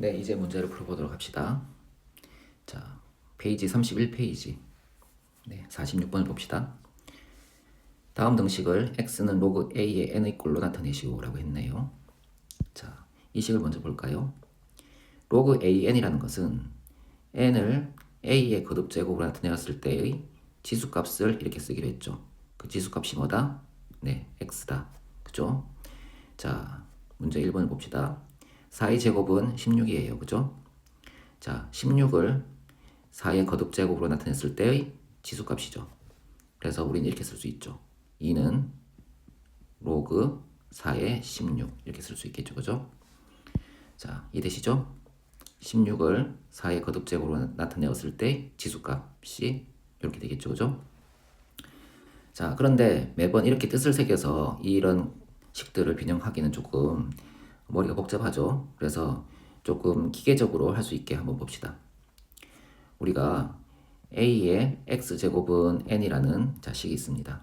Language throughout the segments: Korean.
네, 이제 문제를 풀어보도록 합시다. 자, 페이지 31페이지. 네, 46번을 봅시다. 다음 등식을 x는 로그 a의 n의 꼴로 나타내시오라고 했네요. 자, 이 식을 먼저 볼까요? 로그 an이라는 것은 n을 a의 거듭제곱으로 나타내었을 때의 지수값을 이렇게 쓰기로 했죠. 그 지수값이 뭐다? 네, x다. 그죠? 자, 문제 1번을 봅시다. 4의 제곱은 16이에요. 그죠? 자, 16을 4의 거듭제곱으로 나타냈을 때의 지수값이죠. 그래서 우리는 이렇게 쓸 수 있죠. 2는 로그 4의 16 이렇게 쓸 수 있겠죠. 그죠? 자, 이해되시죠? 16을 4의 거듭제곱으로 나타내었을 때 지수값이 이렇게 되겠죠. 그죠? 자, 그런데 매번 이렇게 뜻을 새겨서 이런 식들을 변형하기는 조금 머리가 복잡하죠. 그래서 조금 기계적으로 할 수 있게 한번 봅시다. 우리가 a의 x제곱은 n이라는 식이 있습니다.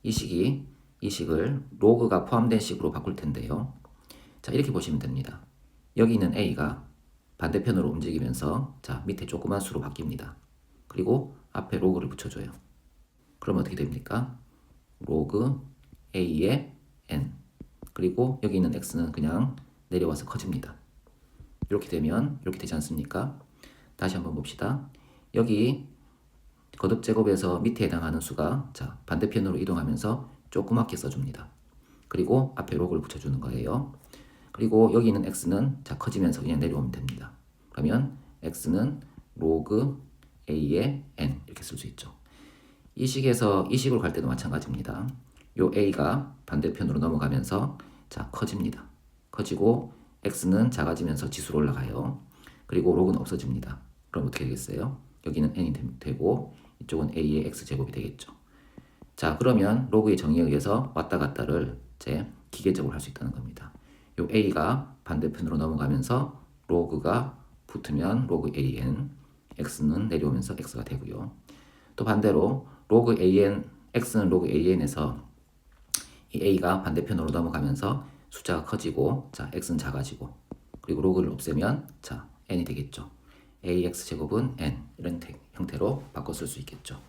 이 식을 로그가 포함된 식으로 바꿀 텐데요. 자, 이렇게 보시면 됩니다. 여기 있는 a가 반대편으로 움직이면서 자, 밑에 조그만 수로 바뀝니다. 그리고 앞에 로그를 붙여줘요. 그럼 어떻게 됩니까? 로그 a의 n 그리고 여기 있는 x는 그냥 내려와서 커집니다. 이렇게 되면 이렇게 되지 않습니까? 다시 한번 봅시다. 여기 거듭제곱에서 밑에 해당하는 수가 자, 반대편으로 이동하면서 조그맣게 써줍니다. 그리고 앞에 로그를 붙여주는 거예요. 그리고 여기 있는 x는 자, 커지면서 그냥 내려오면 됩니다. 그러면 x는 로그 a의 n 이렇게 쓸 수 있죠. 이 식에서 이 식으로 갈 때도 마찬가지입니다. 요 a가 반대편으로 넘어가면서 자, 커집니다. 커지고 x는 작아지면서 지수로 올라가요. 그리고 로그는 없어집니다. 그럼 어떻게 되겠어요? 여기는 n이 되고 이쪽은 a의 x제곱이 되겠죠. 자, 그러면 로그의 정의에 의해서 왔다 갔다를 이제 기계적으로 할 수 있다는 겁니다. 요 a가 반대편으로 넘어가면서 로그가 붙으면 로그 an, x는 내려오면서 x가 되고요. 또 반대로 로그 an, x는 로그 an에서 이 a가 반대편으로 넘어가면서 숫자가 커지고 자, x는 작아지고 그리고 로그를 없애면 자, n이 되겠죠. ax 제곱은 n 이런 형태로 바꿔 쓸 수 있겠죠.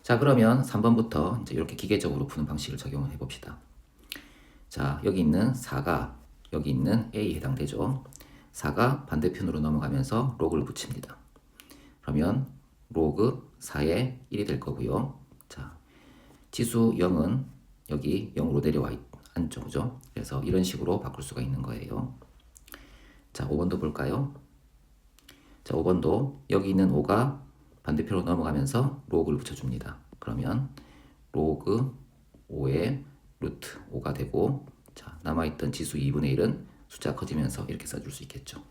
자, 그러면 3번부터 이제 이렇게 기계적으로 푸는 방식을 적용을 해봅시다. 자, 여기 있는 4가 여기 있는 a에 해당되죠. 4가 반대편으로 넘어가면서 로그를 붙입니다. 그러면 로그 4의 1이 될 거고요. 자, 지수 0은 여기 0으로 내려와 앉죠. 그죠? 그래서 이런 식으로 바꿀 수가 있는 거예요. 자, 5번도 볼까요? 자, 5번도 여기 있는 5가 반대편으로 넘어가면서 로그를 붙여줍니다. 그러면 로그 5의 루트 5가 되고 자, 남아있던 지수 2분의 1은 숫자 커지면서 이렇게 써줄 수 있겠죠.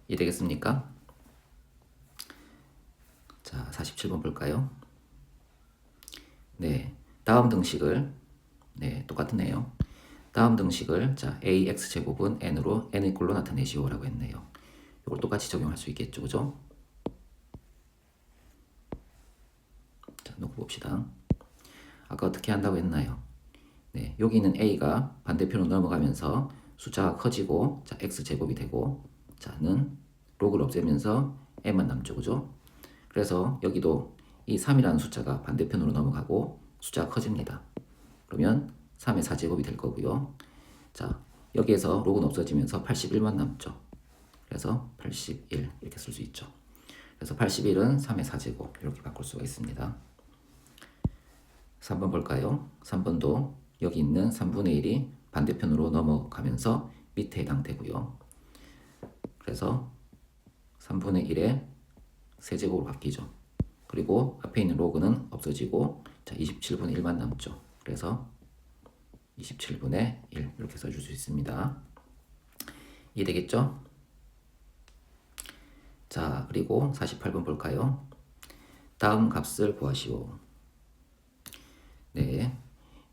이해되겠습니까? 자, 47번 볼까요? 네, 다음 등식을 네, 똑같네요. 다음 등식을 자, ax 제곱은 n으로 n의 꼴로 나타내시오라고 했네요. 이걸 똑같이 적용할 수 있겠죠. 그죠? 자, 놓고 봅시다. 아까 어떻게 한다고 했나요? 네, 여기 있는 a가 반대편으로 넘어가면서 숫자가 커지고 자, x제곱이 되고 자는 로그를 없애면서 n만 남죠. 그죠? 그래서 여기도 이 3이라는 숫자가 반대편으로 넘어가고 숫자가 커집니다. 그러면 3의 4제곱이 될 거고요. 자, 여기에서 로그는 없어지면서 81만 남죠. 그래서 81 이렇게 쓸 수 있죠. 그래서 81은 3의 4제곱 이렇게 바꿀 수가 있습니다. 3번 볼까요? 3번도 여기 있는 3분의 1이 반대편으로 넘어가면서 밑에 해당되고요. 그래서 3분의 1의 세제곱으로 바뀌죠. 그리고 앞에 있는 로그는 없어지고 자, 27분의 1만 남죠. 그래서 27분의 1 이렇게 써줄 수 있습니다. 이해되겠죠? 자, 그리고 48번 볼까요? 다음 값을 구하시오. 네,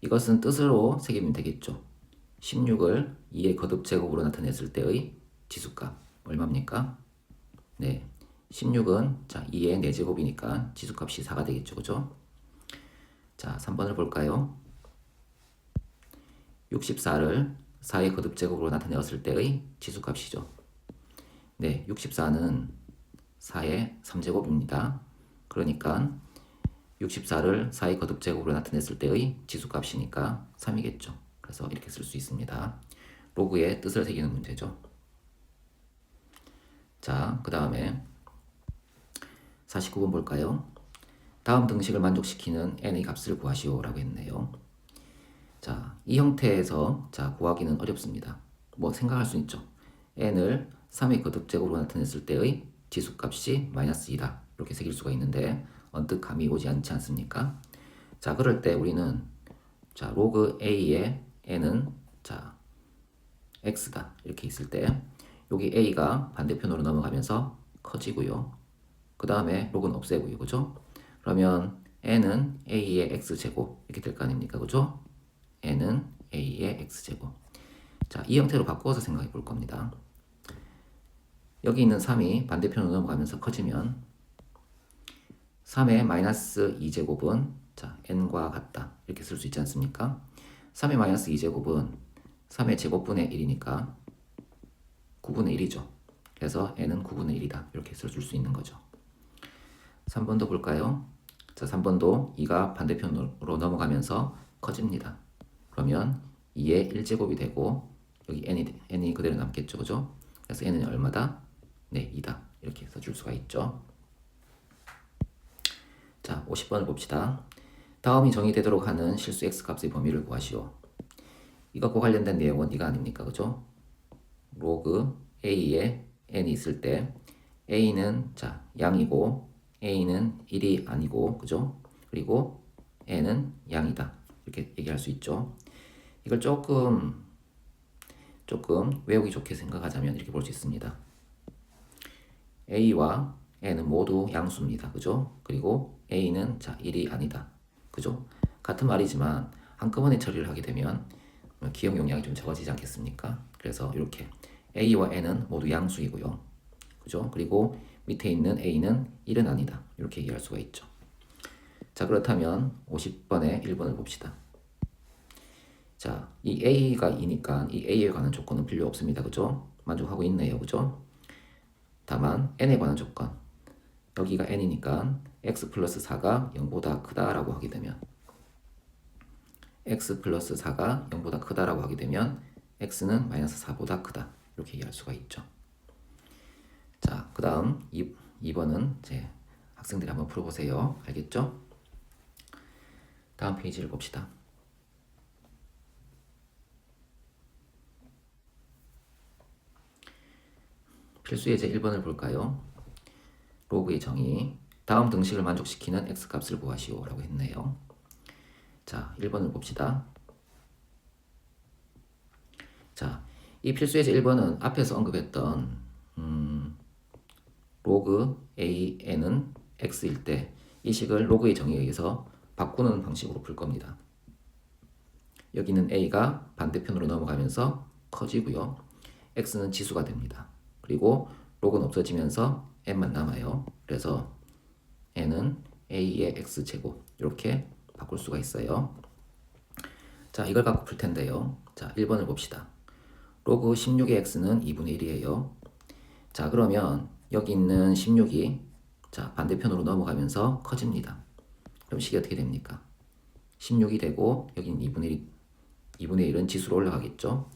이것은 뜻으로 새기면 되겠죠. 16을 2의 거듭제곱으로 나타냈을 때의 지수값 얼마입니까? 네, 16은 자, 2의 4제곱이니까 지수값이 4가 되겠죠. 그죠? 자, 3번을 볼까요? 64를 4의 거듭제곱으로 나타내었을 때의 지수값이죠. 네, 64는 4의 3제곱입니다. 그러니까 64를 4의 거듭제곱으로 나타냈을 때의 지수값이니까 3이겠죠. 그래서 이렇게 쓸 수 있습니다. 로그의 뜻을 새기는 문제죠. 자, 그 다음에 49번 볼까요? 다음 등식을 만족시키는 n의 값을 구하시오 라고 했네요. 자, 이 형태에서 자 구하기는 어렵습니다. 뭐 생각할 수 있죠. n을 3의 거듭제곱으로 나타냈을 때의 지수값이 마이너스 2다. 이렇게 새길 수가 있는데 언뜻 감이 오지 않지 않습니까? 자, 그럴 때 우리는 자 로그 a의 n은 자 x다. 이렇게 있을 때 여기 a가 반대편으로 넘어가면서 커지고요. 그 다음에 로그는 없애고요. 그죠? 그러면 n은 a의 x제곱 이렇게 될 거 아닙니까? 그죠? n은 a의 x제곱. 자, 이 형태로 바꾸어서 생각해 볼 겁니다. 여기 있는 3이 반대편으로 넘어가면서 커지면 3의 마이너스 2제곱은 자, n과 같다. 이렇게 쓸 수 있지 않습니까? 3의 마이너스 2제곱은 3의 제곱분의 1이니까 9분의 1이죠. 그래서 n은 9분의 1이다. 이렇게 써줄 수 있는 거죠. 3번도 볼까요? 자, 3번도 2가 반대편으로 넘어가면서 커집니다. 그러면 2의 1제곱이 되고 여기 n이 그대로 남겠죠. 그죠? 그래서 n은 얼마다? 네, 2다. 이렇게 써줄 수가 있죠. 자, 50번을 봅시다. 다음이 정의되도록 하는 실수 x값의 범위를 구하시오. 이것과 관련된 내용은 이거 아닙니까? 그죠? 로그 a에 n이 있을 때 a는 자 양이고 a는 1이 아니고 그죠? 그리고 n은 양이다. 이렇게 얘기할 수 있죠. 이걸 조금 외우기 좋게 생각하자면 이렇게 볼 수 있습니다. a와 n은 모두 양수입니다. 그죠? 그리고 a는 자 1이 아니다. 그죠? 같은 말이지만 한꺼번에 처리를 하게 되면 기억 용량이 좀 적어지지 않겠습니까? 그래서 이렇게 a와 n은 모두 양수이고요. 그죠? 그리고 밑에 있는 a는 1은 아니다. 이렇게 얘기할 수가 있죠. 자, 그렇다면 50번에 1번을 봅시다. 자, 이 a가 2니까 이 a에 관한 조건은 필요 없습니다. 그죠? 만족하고 있네요. 그죠? 다만 n에 관한 조건. 여기가 n이니까 x 플러스 4가 0보다 크다라고 하게 되면 x 플러스 4가 0보다 크다라고 하게 되면 x는 마이너스 4보다 크다. 이렇게 얘기할 수가 있죠. 자, 그 다음 2번은 이제 학생들이 한번 풀어보세요. 알겠죠? 다음 페이지를 봅시다. 필수 예제 1번을 볼까요? 로그의 정의. 다음 등식을 만족시키는 x값을 구하시오 라고 했네요. 자, 1번을 봅시다. 자, 이 필수 예제 1번은 앞에서 언급했던 로그 an은 x일 때 이 식을 로그의 정의에 의해서 바꾸는 방식으로 풀 겁니다. 여기는 a가 반대편으로 넘어가면서 커지고요. x는 지수가 됩니다. 그리고 로그는 없어지면서 n만 남아요. 그래서 n은 a의 x제곱 이렇게 바꿀 수가 있어요. 자, 이걸 갖고 풀 텐데요. 자, 1번을 봅시다. 로그 16의 x는 2분의 1이에요. 자, 그러면 여기 있는 16이 자 반대편으로 넘어가면서 커집니다. 그럼 식이 어떻게 됩니까? 16이 되고 여기는 2분의 1은 지수로 올라가겠죠.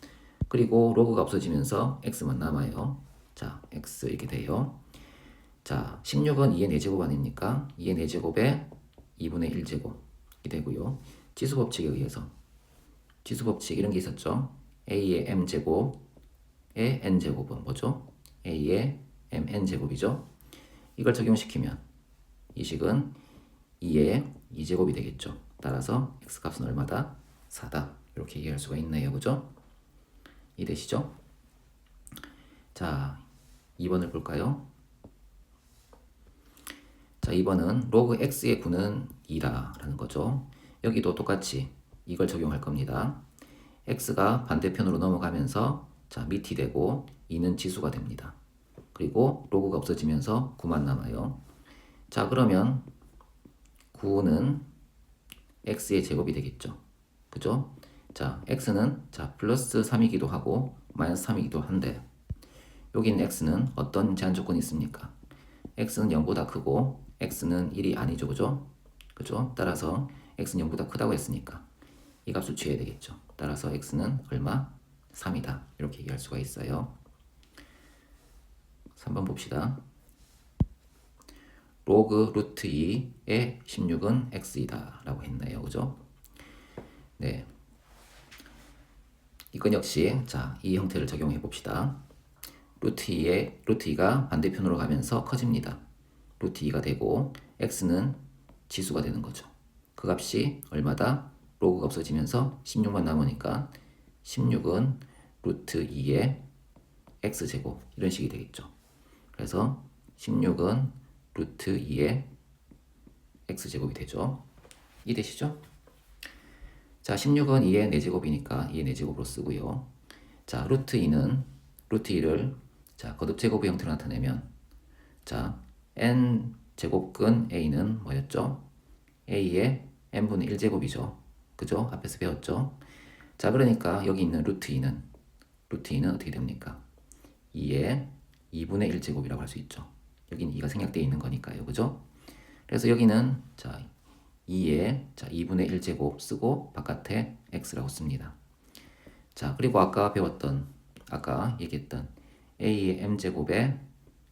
그리고 로그가 없어지면서 x만 남아요. 자, x 이렇게 돼요. 자, 16은 2의 4제곱 아닙니까? 2의 4제곱에 2분의 1제곱이 되고요. 지수법칙에 의해서 지수법칙 이런 게 있었죠. a의 m제곱의 n제곱은 뭐죠? a의 mn제곱이죠. 이걸 적용시키면 이 식은 2의 2제곱이 되겠죠. 따라서 x값은 얼마다? 4다. 이렇게 얘기할 수가 있네요. 그죠? 이해되시죠? 자, 2번을 볼까요? 자, 2번은 로그 x의 9는 2다라는 거죠. 여기도 똑같이 이걸 적용할 겁니다. x가 반대편으로 넘어가면서 자, 밑이 되고 2는 지수가 됩니다. 그리고 로그가 없어지면서 9만 남아요. 자, 그러면 9는 x의 제곱이 되겠죠. 그죠? 자, x는 자 플러스 3이기도 하고 마이너스 3이기도 한데 여기 있는 x는 어떤 제한 조건이 있습니까? x는 0보다 크고 x는 1이 아니죠. 그죠? 그죠? 따라서 x는 0보다 크다고 했으니까 이 값을 취해야 되겠죠. 따라서 x는 얼마? 3이다. 이렇게 얘기할 수가 있어요. 3번 봅시다. 로그 루트 2의 16은 x이다 라고 했나요? 그죠? 네. 이건 역시 자, 이 형태를 적용해 봅시다. 루트 2가 반대편으로 가면서 커집니다. 루트 2가 되고 x는 지수가 되는 거죠. 그 값이 얼마다? 로그가 없어지면서 16만 남으니까 16은 루트 2의 x제곱 이런 식이 되겠죠. 그래서 16은 루트 2의 x제곱이 되죠. 이해되시죠? 자, 16은 2의 4제곱이니까 2의 4제곱으로 쓰고요. 자, 루트 2를 자, 거듭 제곱의 형태로 나타내면 자, n 제곱근 a는 뭐였죠? a의 n분의 1제곱이죠. 그죠? 앞에서 배웠죠? 자, 그러니까 여기 있는 루트 2는 어떻게 됩니까? 2의 2분의 1제곱이라고 할 수 있죠. 여기는 2가 생략되어 있는 거니까요. 그죠? 그래서 여기는 자, 2의 자, 2분의 1제곱 쓰고 바깥에 x라고 씁니다. 자, 그리고 아까 얘기했던 a의 m제곱의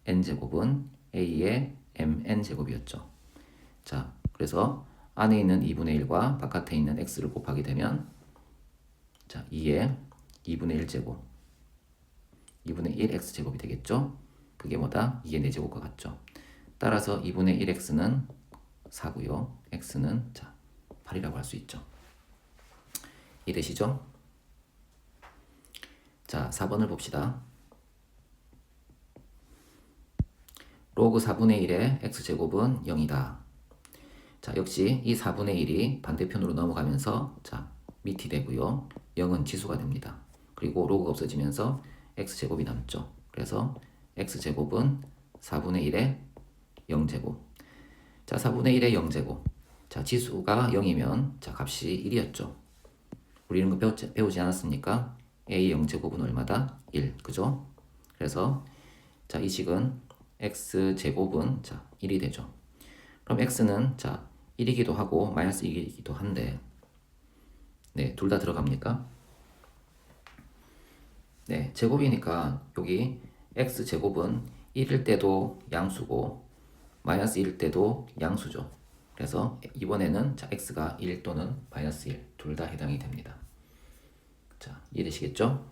n제곱은 a의 mn제곱이었죠. 자, 그래서 안에 있는 2분의 1과 바깥에 있는 x를 곱하게 되면 자, 2의 2분의 1제곱 2분의 1x제곱이 되겠죠. 그게 뭐다? 2의 4제곱과 같죠. 따라서 2분의 1x는 4고요. x는 자, 8이라고 할 수 있죠. 이해되시죠? 자, 4번을 봅시다. 로그 4분의 1의 x제곱은 0이다. 자, 역시 이 4분의 1이 반대편으로 넘어가면서 자, 밑이 되고요. 0은 지수가 됩니다. 그리고 로그가 없어지면서 x제곱이 남죠. 그래서 x제곱은 4분의 1의 0제곱. 자, 4분의 1의 0제곱. 자, 지수가 0이면 자, 값이 1이었죠. 우리 이런 거 배우지 않았습니까? a 0제곱은 얼마다? 1. 그죠? 그래서 자, 이 식은 x제곱은 자, 1이 되죠. 그럼 x는 자, 1이기도 하고 마이너스 1이기도 한데 네, 둘 다 들어갑니까? 네, 제곱이니까 여기 x제곱은 1일 때도 양수고 마이너스 1일 때도 양수죠. 그래서 이번에는 자, x가 1 또는 마이너스 1 둘 다 해당이 됩니다. 자, 이해되시겠죠?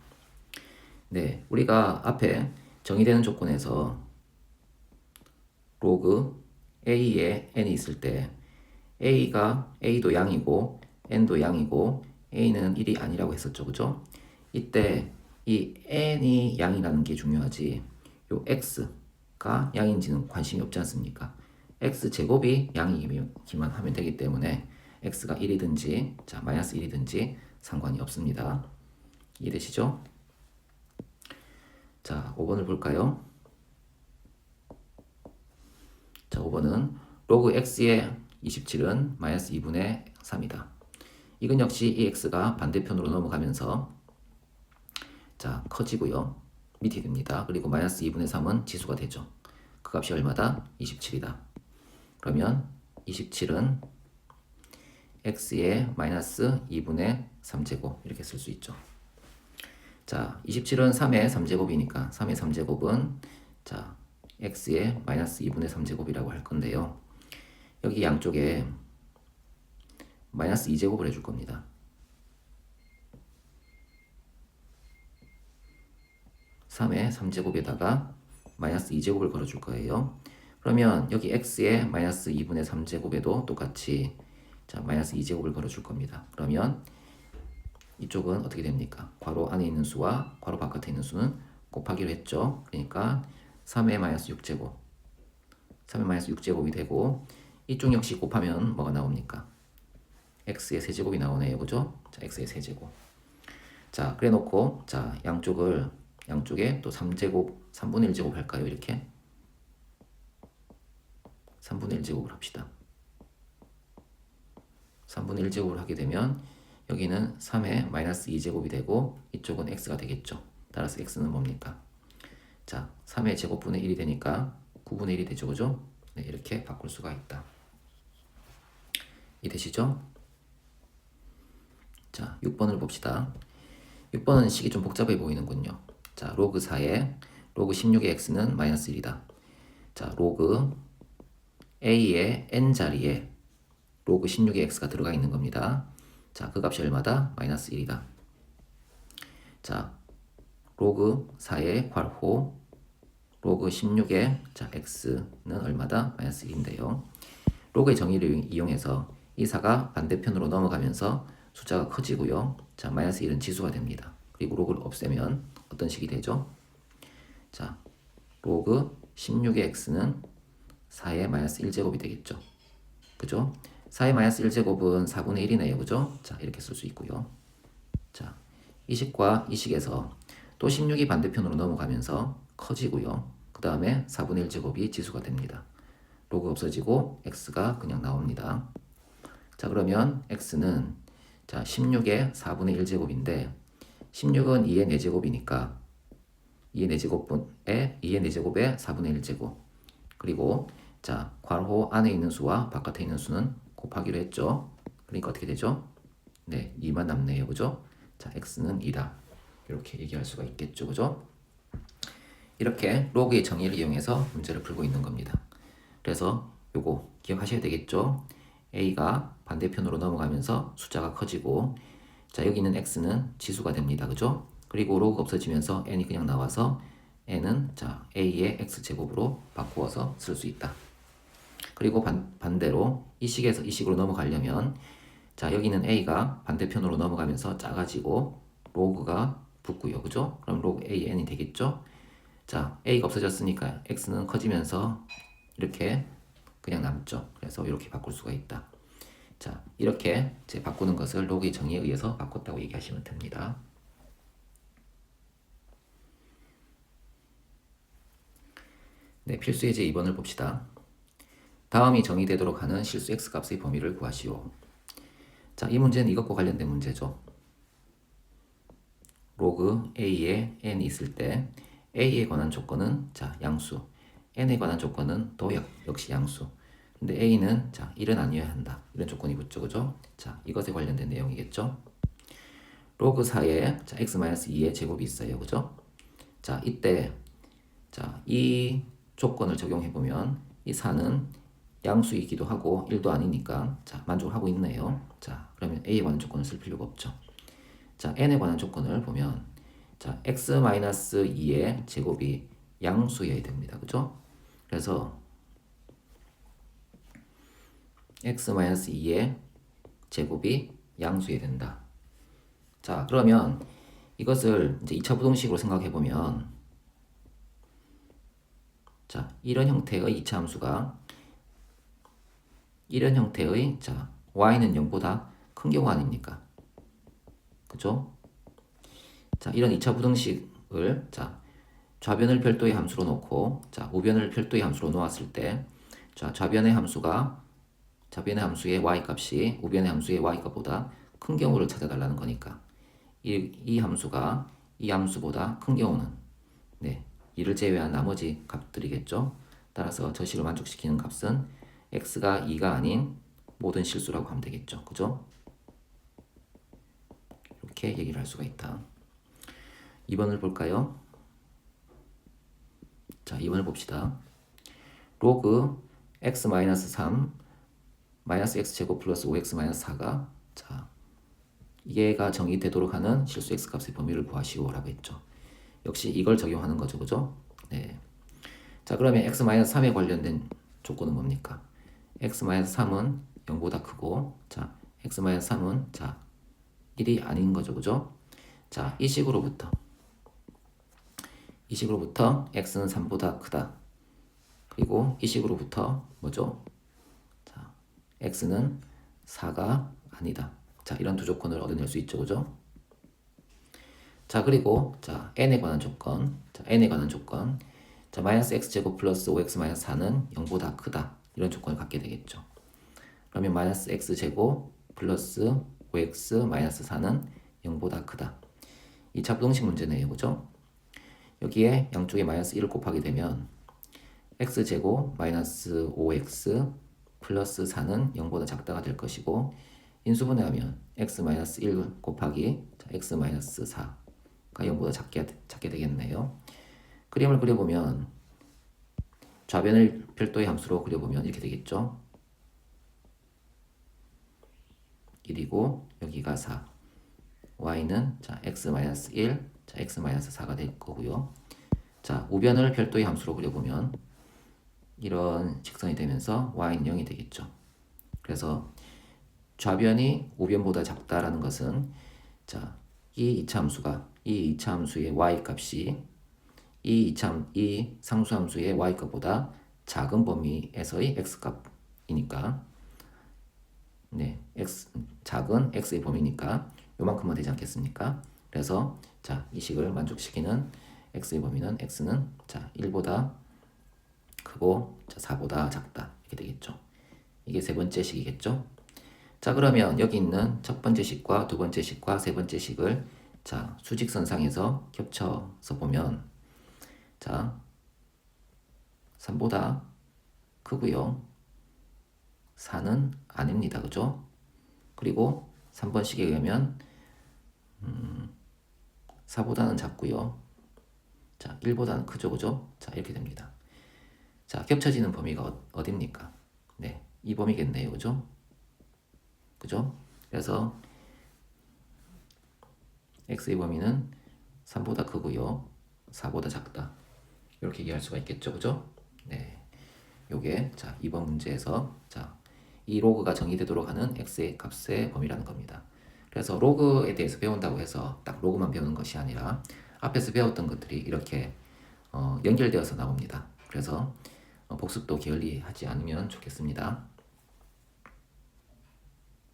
네, 우리가 앞에 정의되는 조건에서 로그 a에 n이 있을 때 a도 양이고 n도 양이고 a는 1이 아니라고 했었죠. 그죠? 이때 이 n이 양이라는 게 중요하지 요 x가 양인지는 관심이 없지 않습니까? x제곱이 양이기만 하면 되기 때문에 x가 1이든지 자, 마이너스 1이든지 상관이 없습니다. 이해되시죠? 자, 5번을 볼까요? 자, 5번은 로그 x의 27은 마이너스 2분의 3이다. 이건 역시 이 x가 반대편으로 넘어가면서 자, 커지고요. 밑이 됩니다. 그리고 마이너스 2분의 3은 지수가 되죠. 그 값이 얼마다? 27이다. 그러면 27은 x의 마이너스 2분의 3제곱 이렇게 쓸 수 있죠. 자, 27은 3의 3제곱이니까 3의 3제곱은 자, x의 마이너스 2분의 3제곱이라고 할 건데요. 여기 양쪽에 마이너스 2제곱을 해줄 겁니다. 3의 3제곱에다가 마이너스 2제곱을 걸어줄 거예요. 그러면 여기 x의 마이너스 2분의 3제곱에도 똑같이 자, 마이너스 2제곱을 걸어줄 겁니다. 그러면 이쪽은 어떻게 됩니까? 괄호 안에 있는 수와 괄호 바깥에 있는 수는 곱하기로 했죠. 그러니까 3의 마이너스 6제곱 3의 마이너스 6제곱이 되고 이쪽 역시 곱하면 뭐가 나옵니까? x의 세제곱이 나오네요. 그죠? 자, x의 세제곱. 자, 그래 놓고 자, 양쪽에 또 3제곱 3분의 1제곱 할까요? 이렇게 3분의 1제곱을 합시다. 3분의 1제곱을 하게 되면 여기는 3의 마이너스 2제곱이 되고 이쪽은 x가 되겠죠. 따라서 x는 뭡니까? 자, 3의 제곱분의 1이 되니까 9분의 1이 되죠. 그죠? 네, 이렇게 바꿀 수가 있다. 이해되시죠? 자, 6번을 봅시다. 6번은 식이 좀 복잡해 보이는군요. 자, 로그 4에 로그 16의 x는 마이너스 1이다. 자, 로그 a의 n자리에 로그 16의 x가 들어가 있는 겁니다. 자, 그 값이 얼마다? 마이너스 1이다. 자, 로그 4의 괄호 로그 16의 자, x는 얼마다? 마이너스 1인데요. 로그의 정의를 이용해서 이 4가 반대편으로 넘어가면서 숫자가 커지고요. 자, 마이너스 1은 지수가 됩니다. 그리고 로그를 없애면 어떤 식이 되죠? 자, 로그 16의 x는 4의 마이너스 1제곱이 되겠죠. 그죠? 4의 마이너스 1제곱은 4분의 1이네요. 그죠? 자, 이렇게 쓸 수 있고요. 자, 이 식과 이 식에서 또 16이 반대편으로 넘어가면서 커지고요. 그 다음에 4분의 1제곱이 지수가 됩니다. 로그 없어지고 x가 그냥 나옵니다. 자, 그러면 x는 자 16의 4분의 1제곱인데 16은 2의 4제곱이니까 2의 4제곱분에 2의 4제곱에 4분의 1제곱 그리고 자 괄호 안에 있는 수와 바깥에 있는 수는 곱하기로 했죠. 그러니까 어떻게 되죠? 네, 2만 남네요. 그죠? 자, x는 2다. 이렇게 얘기할 수가 있겠죠. 그죠? 이렇게 로그의 정의를 이용해서 문제를 풀고 있는 겁니다. 그래서 요거 기억하셔야 되겠죠? a가 반대편으로 넘어가면서 숫자가 커지고 자, 여기 있는 x는 지수가 됩니다. 그죠? 그리고 로그 없어지면서 n이 그냥 나와서 n은 자 a의 x제곱으로 바꾸어서 쓸 수 있다. 그리고 반대로 이 식에서 이 식으로 넘어가려면 자, 여기는 a가 반대편으로 넘어가면서 작아지고 로그가 붙고요. 그죠? 그럼 로그 an이 되겠죠? 자, a가 없어졌으니까 x는 커지면서 이렇게 그냥 남죠. 그래서 이렇게 바꿀 수가 있다. 자, 이렇게 이제 바꾸는 것을 로그의 정의에 의해서 바꿨다고 얘기하시면 됩니다. 네, 필수 예제 2번을 봅시다. 다음이 정의되도록 하는 실수 x값의 범위를 구하시오. 자, 이 문제는 이것과 관련된 문제죠. 로그 a에 n이 있을 때 a에 관한 조건은 자 양수, n에 관한 조건은 또 역시 양수. 근데 a는 자 1은 아니어야 한다. 이런 조건이 붙죠. 그죠? 자, 이것에 관련된 내용이겠죠. 로그 4에 자 x-2의 제곱이 있어요. 그죠? 자, 이때 자, 이 조건을 적용해 보면 이 4는 양수이기도 하고 1도 아니니까 자, 만족을 하고 있네요. 자, 그러면 a에 관한 조건을 쓸 필요가 없죠. 자, n에 관한 조건을 보면 자, x-2의 제곱이 양수여야 됩니다. 그죠? 그래서 x-2의 제곱이 양수여야 된다. 자, 그러면 이것을 이제 2차 부등식으로 생각해 보면 자, 이런 형태의 2차 함수가 이런 형태의 자, y는 0보다 큰 경우 아닙니까? 그죠? 자, 이런 2차 부등식을 자, 좌변을 별도의 함수로 놓고 자, 우변을 별도의 함수로 놓았을 때 자, 좌변의 함수의 y 값이 우변의 함수의 y 값보다 큰 경우를 찾아달라는 거니까 이 함수가 이 함수보다 큰 경우는 네, 이를 제외한 나머지 값들이겠죠. 따라서 저 식을 만족시키는 값은 x가 2가 아닌 모든 실수라고 하면 되겠죠. 그죠? 이렇게 얘기를 할 수가 있다. 2번을 볼까요? 자, 2번을 봅시다. 로그 x-3 마이너스 x제곱 플러스 5x-4가 자, 이게가 정의되도록 하는 실수 x값의 범위를 구하시오 라고 했죠. 역시 이걸 적용하는 거죠. 그죠? 네. 자, 그러면 x-3에 관련된 조건은 뭡니까? x-3은 0보다 크고 자, x-3은 자, 1이 아닌 거죠. 그죠? 자, 이 식으로부터 x는 3보다 크다. 그리고 이 식으로부터 뭐죠? 자, x는 4가 아니다. 자, 이런 두 조건을 얻어낼 수 있죠. 그죠? 자, 그리고 자, n에 관한 조건. 자, n에 관한 조건. 자, 마이너스 x제곱 플러스 5x-4는 0보다 크다. 이런 조건을 갖게 되겠죠. 그러면 마이너스 x제곱 플러스 5x-4는 0보다 크다. 2차 부등식 문제네요. 그죠? 여기에 양쪽에 마이너스 1을 곱하게 되면 x제곱 마이너스 5x 플러스 4는 0보다 작다가 될 것이고, 인수분해하면 x 마이너스 1 곱하기 x 마이너스 4가 0보다 작게 되겠네요. 그림을 그려보면 좌변을 별도의 함수로 그려보면 이렇게 되겠죠. 1이고 여기가 4, y는 x-1, x-4가 될 거고요. 자, 우변을 별도의 함수로 그려보면 이런 직선이 되면서 y는 0이 되겠죠. 그래서 좌변이 우변보다 작다라는 것은 이 2차 함수의 y 값이 이 상수 함수의 y 값보다 작은 범위에서의 x 값이니까, 작은 x의 범위니까 요만큼만 되지 않겠습니까? 그래서 이 식을 만족시키는 x의 범위는 x는 1보다 크고 4보다 작다, 이렇게 되겠죠. 이게 세 번째 식이겠죠. 자, 그러면 여기 있는 첫 번째 식과 두 번째 식과 세 번째 식을 수직선상에서 겹쳐서 보면 3보다 크고요. 4는 아닙니다. 그죠? 그리고 3번 식에 의하면 4보다는 작고요. 1보다는 크죠. 그죠? 이렇게 됩니다. 겹쳐지는 범위가 어딥니까? 네, 이 범위겠네요. 그죠? 그죠? 그래서 x의 범위는 3보다 크고요. 4보다 작다. 이렇게 얘기할 수가 있겠죠. 그죠? 네. 요게 2번 문제에서 이 로그가 정의되도록 하는 x의 값의 범위라는 겁니다. 그래서 로그에 대해서 배운다고 해서 딱 로그만 배우는 것이 아니라 앞에서 배웠던 것들이 이렇게 연결되어서 나옵니다. 그래서 복습도 게을리 하지 않으면 좋겠습니다.